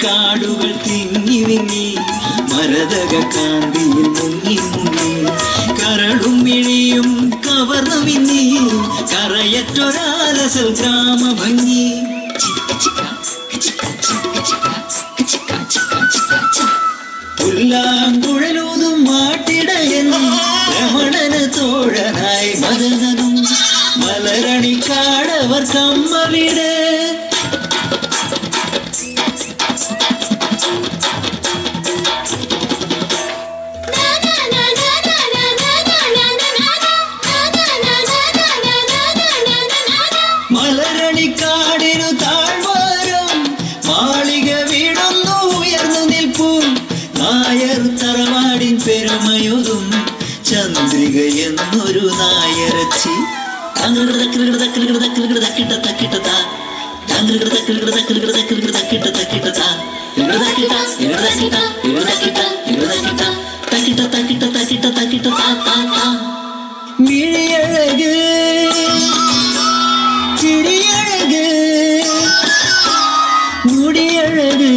കാടുകൾ തിങ്ങി വിങ്ങി മരതക കാന്തിയിൽ മുങ്ങി മുങ്ങി കരളും മിഴിയും കവർന്നു വിങ്ങി കറയറ്റൊരാലസൽ ഗ്രാമഭംഗി പുല്ലാങ്കുഴലൂതും മാട്ടിടയൻ രമണന് തോഴനായി മദനനും മലരണിക്കാടവർ കമ്മവിടെ മലരണിക്കാടിനു താഴ്വാരം മാളിക വീടൊന്നു ഉയർന്നു നിൽപ്പൂ നായർ തറവാടിൻ പെരുമയൊതും ചന്ദ്രിക എന്നൊരു നായരച്ചി മിഴിയഴക് ചിരിയഴക് മുടിയഴക്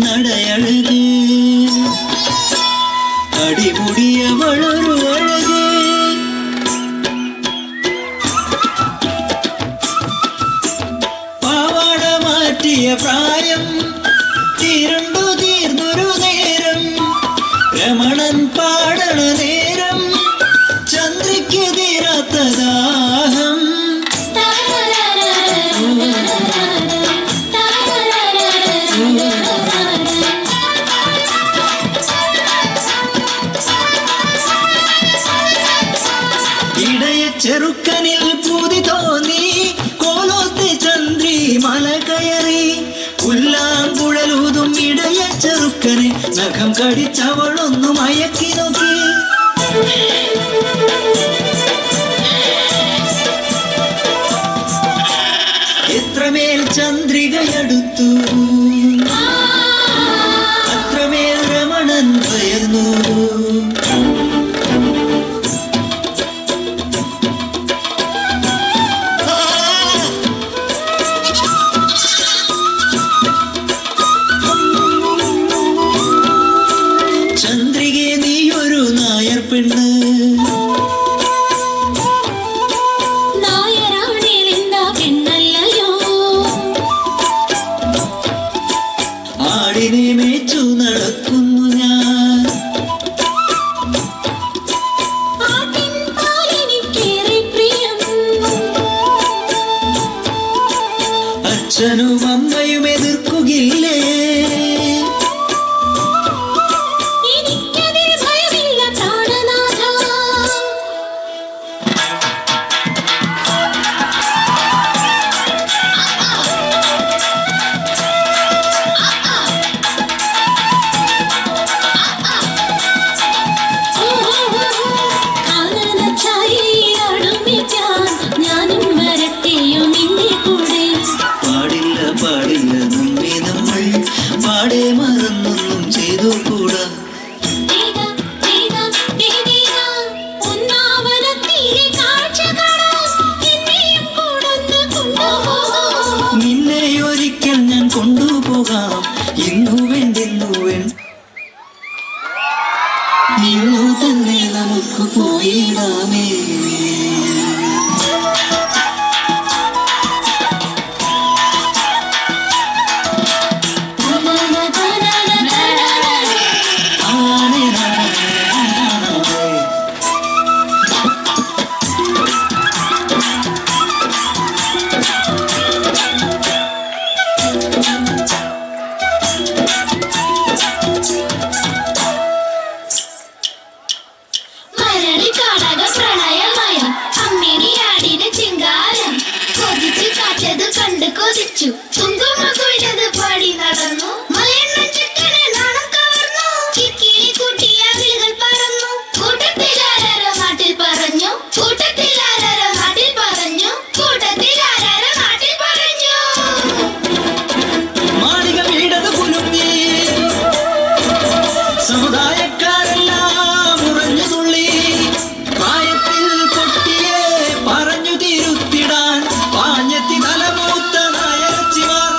നടയഴക് അടിമുടിയവളൊരു അഴക് പാവാട മാറ്റിയ പ്രായം തീരണ്ടു തീർന്നൊരു നേരം രമണൻ പാടണ നേരം ചന്ദ്രയ്ക്ക് തീരാത്ത ദാഹം ഇടയ ചെറുക്കനിൽ പൂതി തോന്നി കോലോത്ത് ചന്ദ്രി മല കയറി പുല്ലാങ്കുഴലൂതും ഇടയ ചെറുക്കനെ നഖം കടിച്ചവളൊന്നു മയക്കി നോക്കി എത്രമേൽ ചന്ദ്രികയടുത്തു അത്രമേൽ രമണൻ ഭയന്നു ചന്ദ്രികെ നീയൊരു നായർ പെണ്ണ് ആടിനെ മേച്ചു നടക്കുന്നു ഞാൻ അച്ഛനും അമ്മയും എതിർക്കുകില്ലേ പാടില്ല നമ്മെ നമ്മൾ പാടെ മറന്നൊന്നും ചെയ്തു കൂടാ നിന്നെ ഒരിക്കൽ ഞാൻ കൊണ്ടുപോകാം ഇന്നു വേണ്ടെന്നു ഇന്നു തന്നെ നമുക്ക് പോയിടാമേ പാടി നടന്നു നാണം കവർന്നു കിക്കിലി കൂട്ടിയ വിളികൾ പറന്നു കൂട്ടത്തിലാരോ നാട്ടിൽ പറഞ്ഞു കൂട്ടത്തിലാരോ നാട്ടിൽ പറഞ്ഞു കൂട്ടത്തിലാരോ നാട്ടിൽ പറഞ്ഞു മാളിക വീടത് കുലുങ്ങി സമുദായക്കാരെല്ലാം ഉറഞ്ഞു തുള്ളി പ്രായത്തിൽ കൊട്ടിയെ പറഞ്ഞു തിരുത്തിടാൻ പാഞ്ഞെത്തി തലമൂത്ത നായർച്ചിമാർ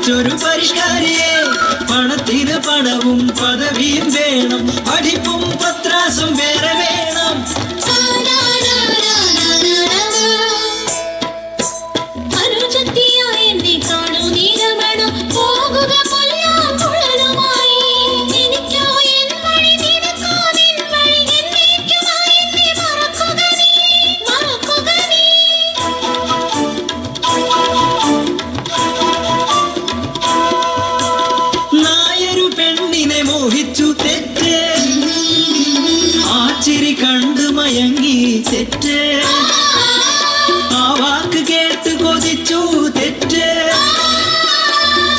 മറ്റൊരു പരിഷ്കാരിയെ. പണത്തിന് പണവും പദവിയും വേണം, പഠിപ്പും പത്രാസും വേറെ വേണം. മോഹിച്ചു തെറ്റ്, ആ ചിരി കണ്ടു മയങ്ങി തെറ്റ്, ആ വാക്ക് കേട്ട് കൊതിച്ചു തെറ്റ്,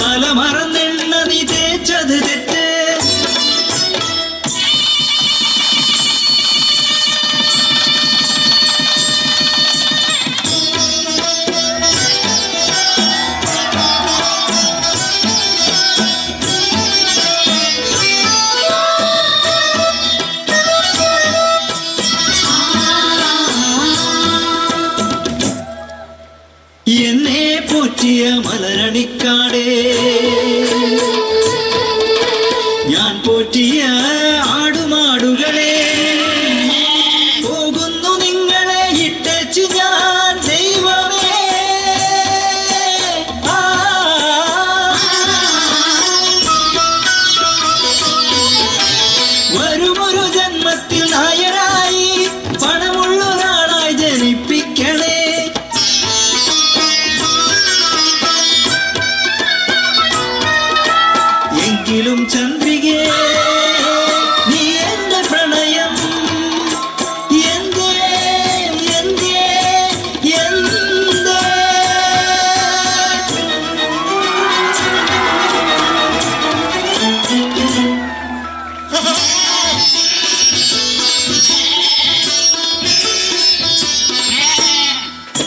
തലമറന്നെണ്ണ നീ തേച്ചത് തെറ്റ്. എന്നെ പോറ്റിയ മലരണിക്കാടേ, ഞാൻ പോറ്റിയ ആടുമാടുകളെ, പോകുന്നു നിങ്ങളെ ഇട്ടേച്ചു ഞാൻ ദൈവമേ. വരുമൊരു ജന്മത്തിൽ നായരായി പണമുള്ളൊരാളായി ജനിപ്പിക്കണേ. എങ്കിലും ചന്ദ്രികേ, നീ എന്റെ പ്രണയം എന്തേ എന്തേ എന്തേ?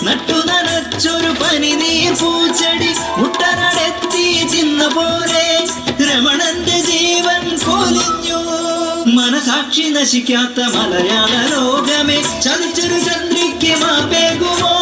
നട്ടു നനച്ചൊരു പനിനീർ പൂച്ചെടി മുട്ടനടത്തി ചിന്ന പോലെ രമണന്റെ ജീവൻ കൊലിഞ്ഞു. മനസാക്ഷി നശിക്കാത്ത മലയാള ലോകമേ, ചതിച്ചൊരു ചന്ദ്രിക്ക് മാപേകുമോ?